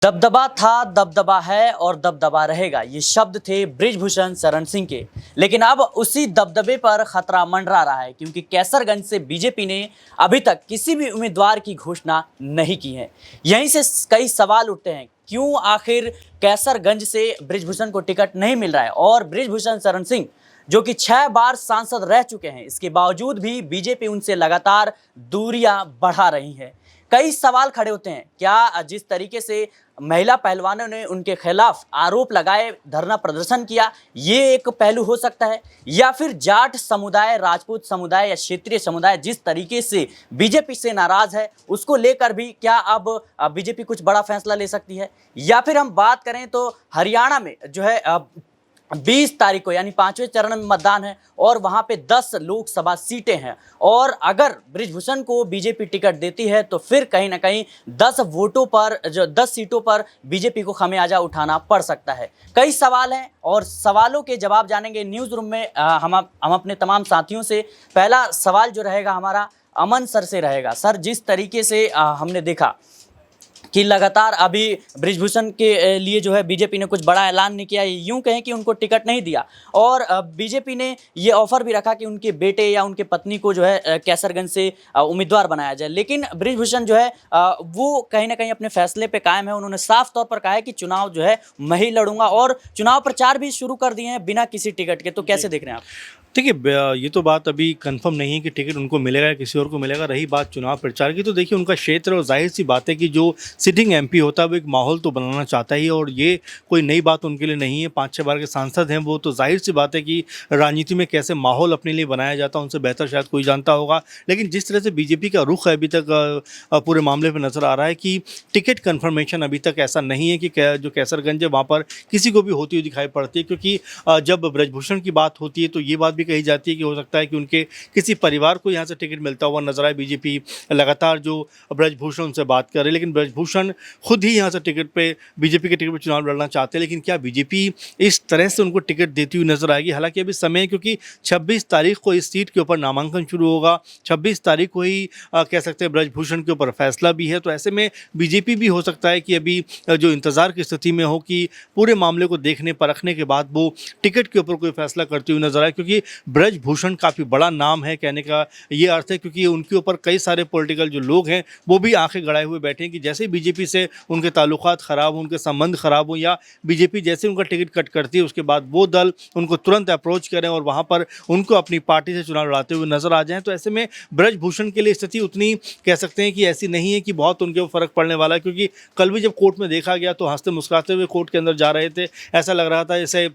दबदबा था, दबदबा है और दबदबा रहेगा, ये शब्द थे बृजभूषण शरण सिंह के। लेकिन अब उसी दबदबे पर खतरा मंडरा रहा है, क्योंकि कैसरगंज से बीजेपी ने अभी तक किसी भी उम्मीदवार की घोषणा नहीं की है। यहीं से कई सवाल उठते हैं, क्यों आखिर कैसरगंज से बृजभूषण को टिकट नहीं मिल रहा है। और बृजभूषण शरण सिंह जो कि 6 बार सांसद रह चुके हैं, इसके बावजूद भी बीजेपी उनसे लगातार दूरियां बढ़ा रही है। कई सवाल खड़े होते हैं, क्या जिस तरीके से महिला पहलवानों ने उनके खिलाफ आरोप लगाए, धरना प्रदर्शन किया, ये एक पहलू हो सकता है, या फिर जाट समुदाय, राजपूत समुदाय या क्षेत्रीय समुदाय जिस तरीके से बीजेपी से नाराज है, उसको लेकर भी क्या अब बीजेपी कुछ बड़ा फैसला ले सकती है। या फिर हम बात करें तो हरियाणा में जो है 20 तारीख को यानी 5वें चरण में मतदान है और वहां पे 10 लोकसभा सीटें हैं, और अगर बृजभूषण को बीजेपी टिकट देती है तो फिर कहीं ना कहीं 10 सीटों पर बीजेपी को खमियाजा उठाना पड़ सकता है। कई सवाल हैं और सवालों के जवाब जानेंगे न्यूज़ रूम में हम अपने तमाम साथियों से। पहला सवाल जो रहेगा हमारा अमन सर से रहेगा। सर, जिस तरीके से हमने देखा कि लगातार अभी बृजभूषण के लिए जो है बीजेपी ने कुछ बड़ा ऐलान नहीं किया, यूं कहें कि उनको टिकट नहीं दिया, और बीजेपी ने ये ऑफर भी रखा कि उनके बेटे या उनके पत्नी को जो है कैसरगंज से उम्मीदवार बनाया जाए। लेकिन बृजभूषण जो है वो कहीं ना कहीं अपने फैसले पे कायम है। उन्होंने साफ तौर पर कहा है कि चुनाव जो है मैं ही लड़ूंगा, और चुनाव प्रचार भी शुरू कर दिए हैं बिना किसी टिकट के। तो कैसे देख रहे हैं आप? देखिए, ये तो बात अभी कंफर्म नहीं है कि टिकट उनको मिलेगा या किसी और को मिलेगा। रही बात चुनाव प्रचार की, तो देखिए उनका क्षेत्र, और जाहिर सी बात है कि जो सिटिंग एमपी होता है वो एक माहौल तो बनाना चाहता ही है, और ये कोई नई बात उनके लिए नहीं है। 5-6 बार के सांसद हैं वो, तो जाहिर सी बात है कि राजनीति में कैसे माहौल अपने लिए बनाया जाता है उनसे बेहतर शायद कोई जानता होगा। लेकिन जिस तरह से बीजेपी का रुख है अभी तक पूरे मामले पर नज़र आ रहा है कि टिकट कन्फर्मेशन अभी तक ऐसा नहीं है कि जो कैसरगंज है वहाँ पर किसी को भी होती हुई दिखाई पड़ती है। क्योंकि जब बृजभूषण की बात होती है तो ये बात भी कही जाती है कि हो सकता है कि उनके किसी परिवार को यहाँ से टिकट मिलता हुआ नजर आए। बीजेपी लगातार जो बृजभूषण उनसे बात कर रही है, लेकिन बृजभूषण खुद ही यहाँ से टिकट पे, बीजेपी के टिकट पे चुनाव लड़ना चाहते हैं। लेकिन क्या बीजेपी इस तरह से उनको टिकट देती हुई नजर आएगी? हालांकि अभी समय है, क्योंकि 26 तारीख को इस सीट के ऊपर नामांकन शुरू होगा। 26 तारीख को ही कह सकते हैं बृजभूषण के ऊपर फैसला भी है। तो ऐसे में बीजेपी भी हो सकता है कि अभी जो इंतजार की स्थिति में हो कि पूरे मामले को देखने परखने के बाद वो टिकट के ऊपर कोई फैसला करती हुई नजर आए। क्योंकि बृजभूषण काफ़ी बड़ा नाम है, कहने का ये अर्थ है, क्योंकि उनके ऊपर कई सारे पॉलिटिकल जो लोग हैं वो भी आंखें गड़ाए हुए बैठे हैं कि जैसे ही बीजेपी से उनके ताल्लुकात ख़राब हो, उनके संबंध ख़राब हो, या बीजेपी जैसे उनका टिकट कट करती है उसके बाद वो दल उनको तुरंत अप्रोच करें और वहाँ पर उनको अपनी पार्टी से चुनाव लड़ाते हुए नजर आ जाएँ। तो ऐसे में बृजभूषण के लिए स्थिति उतनी कह सकते हैं कि ऐसी नहीं है कि बहुत उनके फ़र्क पड़ने वाला है। क्योंकि कल भी जब कोर्ट में देखा गया तो हंसते मुस्कुराते हुए कोर्ट के अंदर जा रहे थे, ऐसा लग रहा था जैसे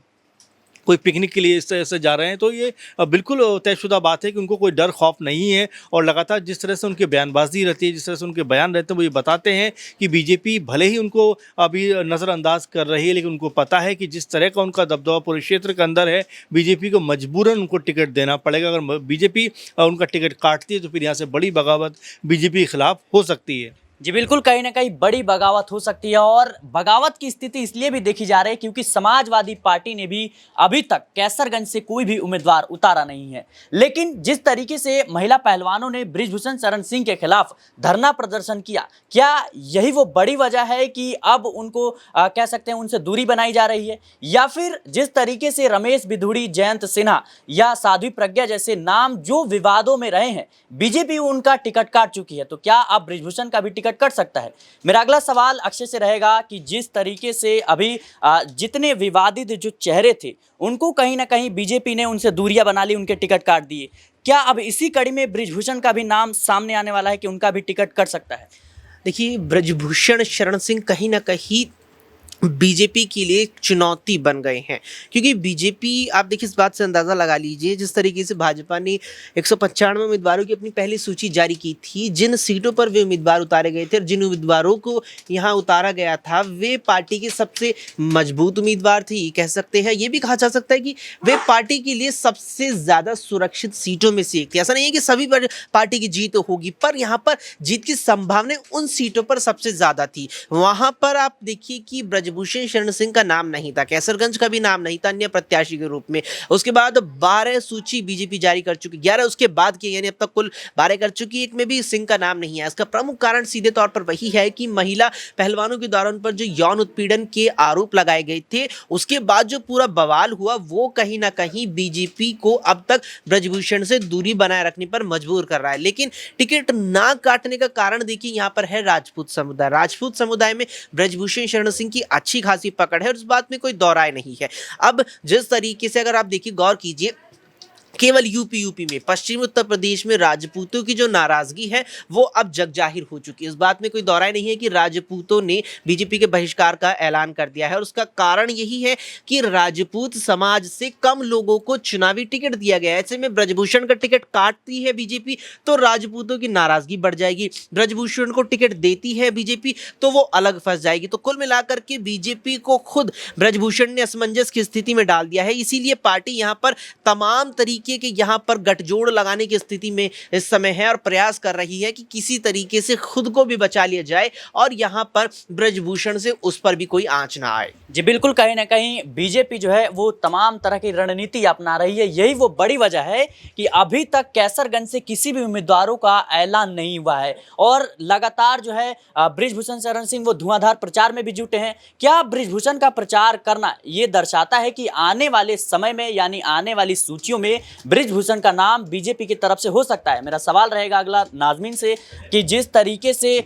कोई पिकनिक के लिए इस तरह से जा रहे हैं। तो ये बिल्कुल तयशुदा बात है कि उनको कोई डर खौफ नहीं है, और लगातार जिस तरह से उनकी बयानबाजी रहती है, जिस तरह से उनके बयान रहते हैं, वो ये बताते हैं कि बीजेपी भले ही उनको अभी नज़रअंदाज कर रही है, लेकिन उनको पता है कि जिस तरह का उनका दबदबा पूरे क्षेत्र के अंदर है, बीजेपी को मजबूरन उनको टिकट देना पड़ेगा। अगर बीजेपी उनका टिकट काटती है तो फिर यहाँ से बड़ी बगावत बीजेपी के खिलाफ हो सकती है। जी बिल्कुल, कहीं ना कहीं बड़ी बगावत हो सकती है, और बगावत की स्थिति इसलिए भी देखी जा रही है क्योंकि समाजवादी पार्टी ने भी अभी तक कैसरगंज से कोई भी उम्मीदवार उतारा नहीं है। लेकिन जिस तरीके से महिला पहलवानों ने बृजभूषण शरण सिंह के खिलाफ धरना प्रदर्शन किया, क्या यही वो बड़ी वजह है कि अब उनको कह सकते हैं उनसे दूरी बनाई जा रही है? या फिर जिस तरीके से रमेश बिधूड़ी, जयंत सिन्हा या साध्वी प्रज्ञा जैसे नाम जो विवादों में रहे हैं, बीजेपी उनका टिकट काट चुकी है, तो क्या अब बृजभूषण का भी टिकट कट सकता है? मेरा अगला सवाल अक्षय से रहेगा कि जिस तरीके से अभी जितने विवादित जो चेहरे थे उनको कहीं ना कहीं बीजेपी ने उनसे दूरियां बना ली, उनके टिकट काट दिए, क्या अब इसी कड़ी में बृजभूषण का भी नाम सामने आने वाला है कि उनका भी टिकट कट सकता है? देखिए, बृजभूषण शरण सिंह कहीं ना कहीं बीजेपी के लिए एक चुनौती बन गए हैं, क्योंकि बीजेपी, आप देखिए इस बात से अंदाज़ा लगा लीजिए, जिस तरीके से भाजपा ने 195 उम्मीदवारों की अपनी पहली सूची जारी की थी, जिन सीटों पर वे उम्मीदवार उतारे गए थे और जिन उम्मीदवारों को यहाँ उतारा गया था वे पार्टी के सबसे मजबूत उम्मीदवार थे, ये कह सकते हैं। ये भी कहा जा सकता है कि वे पार्टी के लिए सबसे ज़्यादा सुरक्षित सीटों में से एक थी। ऐसा नहीं है कि सभी पर पार्टी की जीत होगी, पर यहाँ पर जीत की संभावना उन सीटों पर सबसे ज़्यादा थी। वहाँ पर आप देखिए कि ब्रजभूषण शरण सिंह का नाम नहीं था, कैसरगंज का भी नाम नहीं था अन्य प्रत्याशी के रूप में। उसके बाद 12 सूची बीजेपी जारी कर चुकी, 11 उसके बाद की, यानी अब तक कुल 12 कर चुकी, एक में भी सिंह का नाम नहीं है। इसका प्रमुख कारण सीधे तौर पर वही है कि महिला पहलवानों के द्वारा उन पर जो यौन उत्पीड़न के आरोप लगाए गए थे, उसके बाद जो पूरा बवाल हुआ वो कहीं ना कहीं बीजेपी को अब तक ब्रजभूषण से दूरी बनाए रखने पर मजबूर कर रहा है। लेकिन टिकट ना काटने का कारण देखिए यहाँ पर है राजपूत समुदाय। राजपूत समुदाय में ब्रजभूषण शरण सिंह की अच्छी खासी पकड़ है और इस बात में कोई दो राय नहीं है। अब जिस तरीके से अगर आप देखिए, गौर कीजिए, केवल यूपी में, पश्चिमी उत्तर प्रदेश में राजपूतों की जो नाराजगी है वो अब जग जाहिर हो चुकी है। इस बात में कोई दौराय नहीं है कि राजपूतों ने बीजेपी के बहिष्कार का ऐलान कर दिया है और उसका कारण यही है कि राजपूत समाज से कम लोगों को चुनावी टिकट दिया गया है। ऐसे में ब्रजभूषण का टिकट काटती है बीजेपी तो राजपूतों की नाराजगी बढ़ जाएगी, ब्रजभूषण को टिकट देती है बीजेपी तो वो अलग फंस जाएगी। तो कुल मिलाकर के बीजेपी को खुद ब्रजभूषण ने असमंजस की स्थिति में डाल दिया है। इसीलिए पार्टी यहाँ पर तमाम तरीके कि यहां पर गठजोड़ लगाने की स्थिति में इस समय है और प्रयास कर रही है कि किसी तरीके से खुद को भी बचा लिया जाए और यहां पर ब्रजभूषण से उस पर भी कोई आंच ना आए। जी बिल्कुल, कहीं ना कहीं बीजेपी जो है वो तमाम तरह की रणनीति अपना रही है। यही वो बड़ी वजह है कि अभी तक कैसरगंज से किसी भी उम्मीदवारों का ऐलान नहीं हुआ है और लगातार जो है ब्रिजभूषण शरण सिंह वो धुआंधार प्रचार में भी जुटे हैं। क्या ब्रिजभूषण का प्रचार करना ये दर्शाता है कि आने वाले समय में, यानी आने वाली सूचियों में ब्रिजभूषण का नाम बीजेपी की तरफ से हो सकता है? मेरा सवाल रहेगा अगला नाज़मीन से कि जिस तरीके से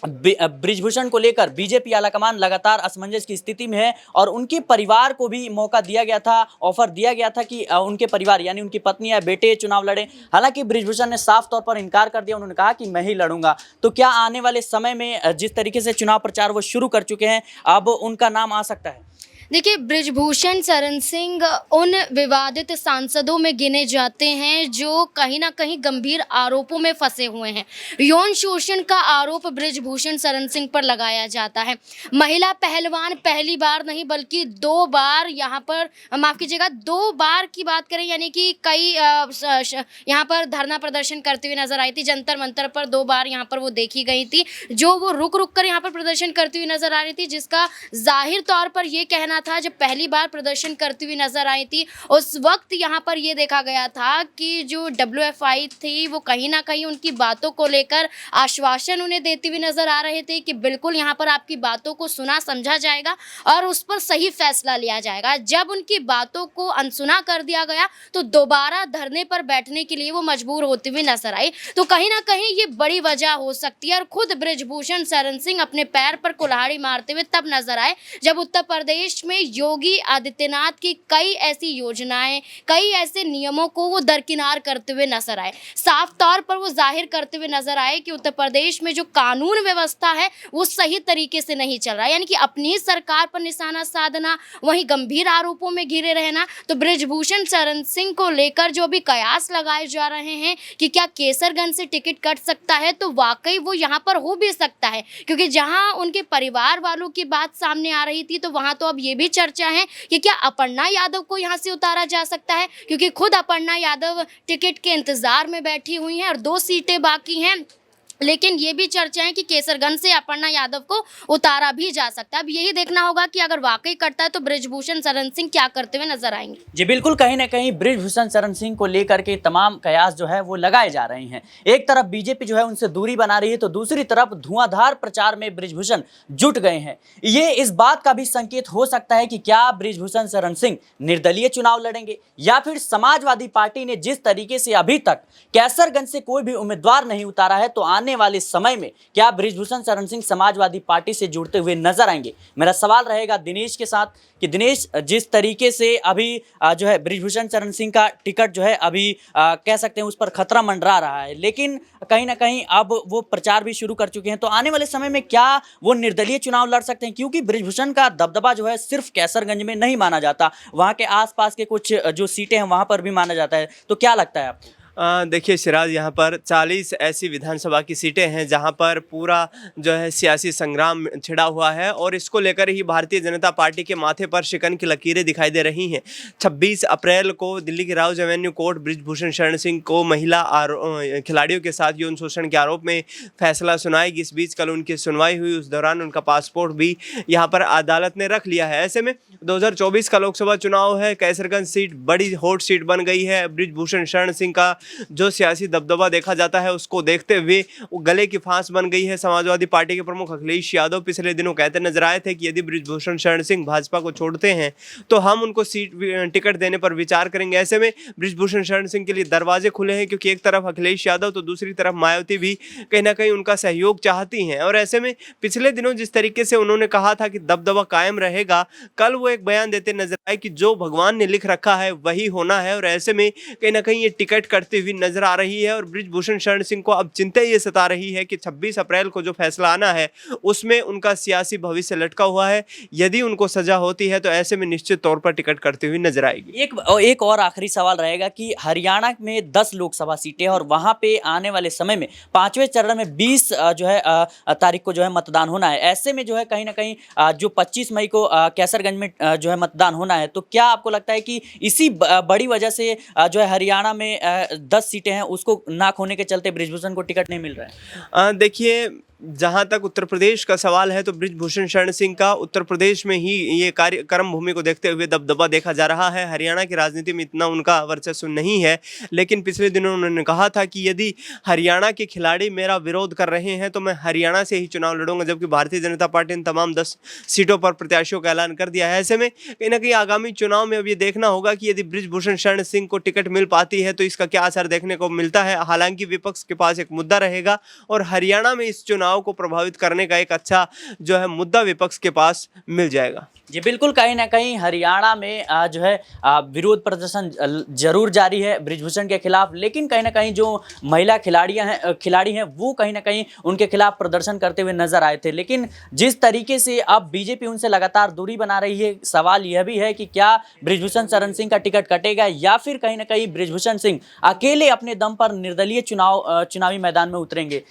ब्रिजभूषण को लेकर बीजेपी आलाकमान लगातार असमंजस की स्थिति में है और उनके परिवार को भी मौका दिया गया था, ऑफर दिया गया था कि उनके परिवार यानी उनकी पत्नी या बेटे चुनाव लड़े। हालांकि ब्रिजभूषण ने साफ तौर पर इनकार कर दिया, उन्होंने कहा कि मैं ही लड़ूंगा। तो क्या आने वाले समय में जिस तरीके से चुनाव प्रचार वो शुरू कर चुके हैं, अब उनका नाम आ सकता है? देखिए, ब्रिजभूषण शरण सिंह उन विवादित सांसदों में गिने जाते हैं जो कहीं ना कहीं गंभीर आरोपों में फंसे हुए हैं। यौन शोषण का आरोप ब्रिजभूषण शरण सिंह पर लगाया जाता है। महिला पहलवान पहली बार नहीं बल्कि 2 बार यहाँ पर, माफ़ कीजिएगा, 2 बार की बात करें, यानी कि कई यहाँ पर धरना प्रदर्शन करते हुए नजर आई थी। जंतर मंतर पर 2 बार यहाँ पर वो देखी गई थी, जो वो रुक कर यहाँ पर प्रदर्शन करती हुई नजर आ रही थी, जिसका जाहिर तौर पर ये कहना था, जब पहली बार प्रदर्शन करती हुई नजर आई थी उस वक्त यहाँ पर ये देखा गया था कि जो WFI थी वो कहीं ना कहीं उनकी बातों को लेकर आश्वासन उन्हें देती हुई नजर आ रहे थे कि बिल्कुल यहाँ पर आपकी बातों को सुना समझा जाएगा और उस पर सही फैसला लिया जाएगा। जब उनकी बातों को अनसुना कर दिया गया तो दोबारा धरने पर बैठने के लिए वो मजबूर होती हुई नजर आई। तो कहीं ना कहीं ये बड़ी वजह हो सकती है और खुद ब्रिजभूषण शरण सिंह अपने पैर पर कुल्हाड़ी मारते हुए तब नजर आए जब उत्तर प्रदेश में योगी आदित्यनाथ की कई ऐसी योजनाएं, कई ऐसे नियमों को वो दरकिनार करते हुए नजर आए। साफ तौर पर वो जाहिर करते हुए नजर आए कि उत्तर प्रदेश में जो कानून व्यवस्था है वो सही तरीके से नहीं चल रहा है, यानी कि अपनी सरकार पर निशाना साधना, वहीं गंभीर आरोपों में घिरे रहना। तो ब्रिजभूषण शरण सिंह को लेकर जो भी कयास लगाए जा रहे हैं कि क्या केसरगंज से टिकट कट सकता है, तो वाकई वो यहाँ पर हो भी सकता है, क्योंकि जहाँ उनके परिवार वालों की बात सामने आ रही थी तो वहाँ तो अब ये भी चर्चा है कि क्या अपर्णा यादव को यहां से उतारा जा सकता है, क्योंकि खुद अपर्णा यादव टिकट के इंतजार में बैठी हुई हैं और 2 सीटें बाकी हैं। लेकिन ये भी चर्चा है कि केसरगंज से अपर्णा यादव को उतारा भी जा सकता है। अब यही देखना होगा कि अगर वाकई करता है तो ब्रिजभूषण शरण सिंह क्या करते हुए नजर आएंगे। जी बिल्कुल, कहीं ना कहीं ब्रिजभूषण शरण सिंह को लेकर के तमाम कयास जो है वो लगाए जा रहे हैं। एक तरफ बीजेपी जो है उनसे दूरी बना रही है तो दूसरी तरफ धुआंधार प्रचार में ब्रिजभूषण जुट गए हैं। ये इस बात का भी संकेत हो सकता है कि क्या ब्रिजभूषण शरण सिंह निर्दलीय चुनाव लड़ेंगे या फिर समाजवादी पार्टी ने जिस तरीके से अभी तक कैसरगंज से कोई भी उम्मीदवार नहीं उतारा है तो आने वाले समय में क्या ब्रिजभूषण शरण सिंह समाजवादी पार्टी से जुड़ते हुए नजर आएंगे? मेरा सवाल रहेगा दिनेश के साथ कि दिनेश, जिस तरीके से अभी जो है ब्रिजभूषण शरण सिंह का टिकट जो है अभी कह सकते हैं उस पर खतरा मंडरा रहा है, लेकिन कहीं ना कहीं अब वो प्रचार भी शुरू कर चुके हैं, तो आने वाले समय में क्या वो निर्दलीय चुनाव लड़ सकते हैं? क्योंकि ब्रिजभूषण का दबदबा जो है सिर्फ कैसरगंज में नहीं माना जाता, वहाँ के आसपास के कुछ जो सीटें हैं वहाँ पर भी माना जाता है। तो क्या लगता है आपको? देखिए सिराज, यहाँ पर 40 ऐसी विधानसभा की सीटें हैं जहाँ पर पूरा जो है सियासी संग्राम छिड़ा हुआ है और इसको लेकर ही भारतीय जनता पार्टी के माथे पर शिकन की लकीरें दिखाई दे रही हैं। 26 अप्रैल को दिल्ली की राउज एवेन्यू कोर्ट बृजभूषण शरण सिंह को महिला खिलाड़ियों के साथ यौन शोषण के आरोप में फैसला सुनाएगी। इस बीच कल उनकी सुनवाई हुई, उस दौरान उनका पासपोर्ट भी यहाँ पर अदालत ने रख लिया है। ऐसे में 2024 का लोकसभा चुनाव है, कैसरगंज सीट बड़ी हॉट सीट बन गई है। बृजभूषण शरण सिंह का जो सियासी दबदबा देखा जाता है उसको देखते हुए वो गले की फांस बन गई है। समाजवादी पार्टी के प्रमुख अखिलेश यादव पिछले दिनों कहते नजर आए थे कि यदि बृजभूषण शरण सिंह भाजपा को छोड़ते हैं तो हम उनको टिकट देने पर विचार करेंगे। ऐसे में बृजभूषण शरण सिंह के लिए दरवाजे खुले हैं, क्योंकि एक तरफ अखिलेश यादव तो दूसरी तरफ मायावती भी कहीं ना कहीं उनका सहयोग चाहती हैं। और ऐसे में पिछले दिनों जिस तरीके से उन्होंने कहा था कि दबदबा कायम रहेगा, कल वो एक बयान देते नजर आए कि जो भगवान ने लिख रखा है वही होना है। और ऐसे में कहीं ना कहीं ये टिकट करते हुए नजर आ रही है और बृजभूषण शरण सिंह को अब चिंता ये सता रही है कि 26 अप्रैल को जो फैसला आना है उसमें उनका सियासी भविष्य लटका हुआ है। यदि उनको सजा होती है तो ऐसे में निश्चित तौर पर टिकट करते हुए नजर आएगी। एक और आखिरी सवाल रहेगा कि हरियाणा में 10 लोकसभा सीटें और वहां पे आने वाले समय में 5वें चरण में 20 जो है तारीख को जो है मतदान होना है। ऐसे में जो है कहीं ना कहीं जो 25 मई को कैसरगंज में जो है मतदान होना है, तो क्या आपको लगता है कि इसी बड़ी वजह से जो है हरियाणा में 10 सीटें हैं उसको ना होने के चलते बृजभूषण को टिकट नहीं मिल रहा है? देखिए, जहाँ तक उत्तर प्रदेश का सवाल है तो बृजभूषण शरण सिंह का उत्तर प्रदेश में ही ये कर्म भूमि को देखते हुए दबदबा देखा जा रहा है। हरियाणा की राजनीति में इतना उनका वर्चस्व नहीं है, लेकिन पिछले दिनों उन्होंने कहा था कि यदि हरियाणा के खिलाड़ी मेरा विरोध कर रहे हैं तो मैं हरियाणा से ही चुनाव लड़ूंगा, जबकि भारतीय जनता पार्टी ने तमाम 10 सीटों पर प्रत्याशियों का ऐलान कर दिया है। ऐसे में कहीं ना कहीं आगामी चुनाव में अब ये देखना होगा कि यदि बृजभूषण शरण सिंह को टिकट मिल पाती है तो इसका क्या असर देखने को मिलता है। हालांकि विपक्ष के पास एक मुद्दा रहेगा और हरियाणा में इस चुनाव को प्रभावित करने का एक अच्छा जो है मुद्दा विपक्ष के पास मिल जाएगा। जी बिल्कुल, कहीं ना कहीं हरियाणा में जो है विरोध प्रदर्शन जरूर जारी है बृजभूषण के खिलाफ, लेकिन कहीं ना कहीं जो महिला खिलाड़ी हैं वो कहीं ना कहीं उनके खिलाफ प्रदर्शन करते हुए नजर आए थे। लेकिन जिस तरीके से अब बीजेपी उनसे लगातार दूरी बना रही है, सवाल यह भी है कि क्या बृजभूषण शरण सिंह का टिकट कटेगा या फिर कहीं ना कहीं बृजभूषण सिंह अकेले अपने दम पर निर्दलीय चुनावी मैदान में उतरेंगे।